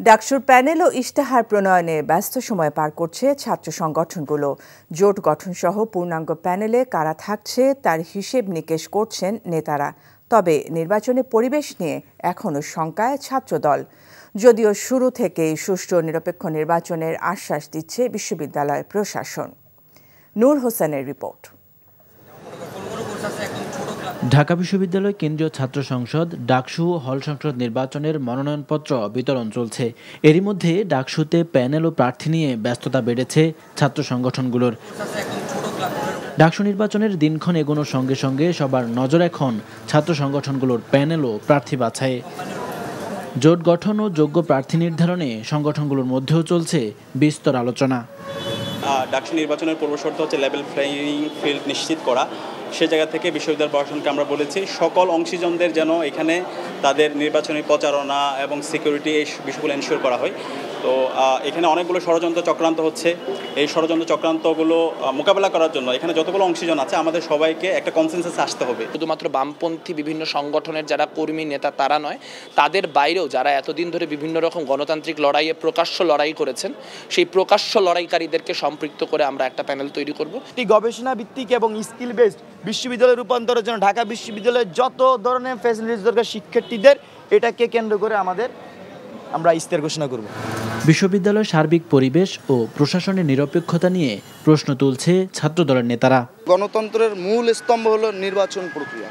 ডাকসুর প্যানেল ও ইশতেহার প্রণয়নে ব্যস্ত সময় পার করছে ছাত্র সংগঠনগুলো। জোট গঠনসহ পূর্ণাঙ্গ প্যানেলে কারা থাকছে তার হিসেব নিকেশ করছেন নেতারা। তবে নির্বাচনের পরিবেশ নিয়ে এখনও শঙ্কায় ছাত্রদল। যদিও শুরু থেকেই সুষ্ঠু নিরপেক্ষ নির্বাচনের আশ্বাস দিচ্ছে বিশ্ববিদ্যালয় প্রশাসন। নূর হোসেনের রিপোর্ট। ঢাকা বিশ্ববিদ্যালয় কেন্দ্রীয় ছাত্র সংসদ ডাকসু হল সংসদ নির্বাচনের মনোনয়নপত্র বিতরণ চলছে। এরই মধ্যে ডাকসুতে প্যানেল ও প্রার্থী নিয়ে ব্যস্ততা বেড়েছে ছাত্র সংগঠনগুলোর। ডাকসু নির্বাচনের দিনক্ষণ এগোনোর সঙ্গে সঙ্গে সবার নজর এখন ছাত্র সংগঠনগুলোর প্যানেল ও প্রার্থী বাছাইয়ে। জোট গঠন ও যোগ্য প্রার্থী নির্ধারণে সংগঠনগুলোর মধ্যেও চলছে বিস্তর আলোচনা। ডাকসু নির্বাচনের পূর্ব শর্ত হচ্ছে লেভেল প্লেইং ফিল্ড নিশ্চিত করা। সে জায়গা থেকে বিশ্ববিদ্যালয় প্রশাসনকে আমরা বলেছি সকল অংশীজনদের যেন এখানে তাদের নির্বাচনী প্রচারণা এবং সিকিউরিটি এই বিষয়গুলো এনশিওর করা হয়। তো এখানে অনেকগুলো ষড়যন্ত্র চক্রান্ত হচ্ছে। এই ষড়যন্ত্র চক্রান্তগুলো মোকাবেলা করার জন্য এখানে যতগুলো অংশীজন আছে আমাদের সবাইকে একটা কনসেনসাসে আসতে হবে। শুধুমাত্র বামপন্থী বিভিন্ন সংগঠনের যারা কর্মী নেতা তারা নয়, তাদের বাইরেও যারা এতদিন ধরে বিভিন্ন রকম গণতান্ত্রিক লড়াইয়ে প্রকাশ্য লড়াই করেছেন, সেই প্রকাশ্য লড়াইকারীদেরকে সম্পৃক্ত করে আমরা একটা প্যানেল তৈরি করব। গবেষণা ভিত্তিক এবং স্কিল বেসড বিশ্ববিদ্যালয় রূপান্তরের জন্য ঢাকা বিশ্ববিদ্যালয়ের যত ধরনের ফ্যাসিলিটিস দরকার শিক্ষার্থীদের, এটাকে কেন্দ্র করে আমরা ইস্তেহার ঘোষণা করব। বিশ্ববিদ্যালয়ের সার্বিক পরিবেশ ও প্রশাসনের নিরপেক্ষতা নিয়ে প্রশ্ন তুলছে ছাত্রদলের নেতারা। গণতন্ত্রের মূল স্তম্ভ হলো নির্বাচন প্রক্রিয়া।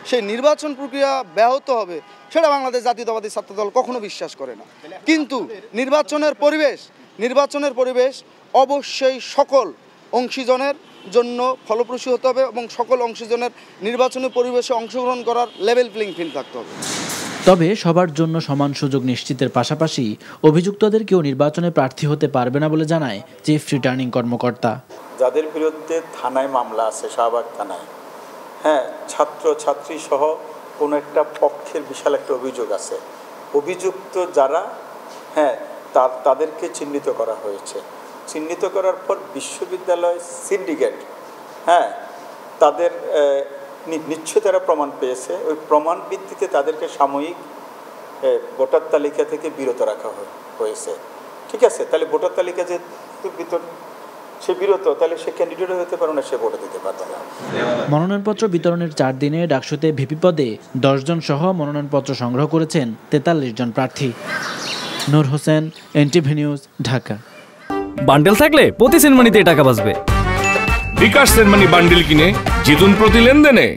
সেই নির্বাচন প্রক্রিয়া ব্যাহত হবে সেটা বাংলাদেশ জাতীয়তাবাদী ছাত্রদল কখনো বিশ্বাস করে না। কিন্তু নির্বাচনের পরিবেশ অবশ্যই সকল অংশীজনের জন্য ফলপ্রসূ হতে হবে এবং সকল অংশীজনের নির্বাচনী পরিবেশে অংশগ্রহণ করার লেভেল প্লেইং ফিল্ড থাকতে হবে। তবে সবার জন্য সমান সুযোগ নিশ্চিতের পাশাপাশি অভিযুক্তদের কেউ নির্বাচনে প্রার্থী হতে পারবে না বলে জানায় চিফ রিটার্নিং কর্মকর্তা। যাদের বিরুদ্ধে থানায় মামলা আছে, শাহবাগ থানায়, ছাত্র ছাত্রী সহ কোনো একটা পক্ষের বিশাল একটা অভিযোগ আছে, অভিযুক্ত যারা তাদেরকে চিহ্নিত করা হয়েছে। চিহ্নিত করার পর বিশ্ববিদ্যালয় সিন্ডিকেট তাদের নিশ্চয়তারা প্রমাণ পেয়েছে। ওই প্রমাণ ভিত্তিতে তাদেরকে সাময়িক ভোটার তালিকা থেকে বিরত রাখা হয়েছে। ঠিক আছে, তাহলে ভোটার তালিকা যে সে বিরত, তাহলে সে ক্যান্ডিডেট হতে পারে না, সে ভোটে দিতে পারবে না। মনোনয়নপত্র বিতরণের 4 দিনে ডাকসুতে ভিপি পদে 10 জন সহ মনোনয়নপত্র সংগ্রহ করেছেন 43 জন প্রার্থী। Nur Hossain, NTV news, Dhaka. Bundle থাকলে প্রতি সেনমানিতে টাকা বাঁচবে। বিকাশ সেনমানি বান্ডেল কিনে জিতুন প্রতি লেনদেনে।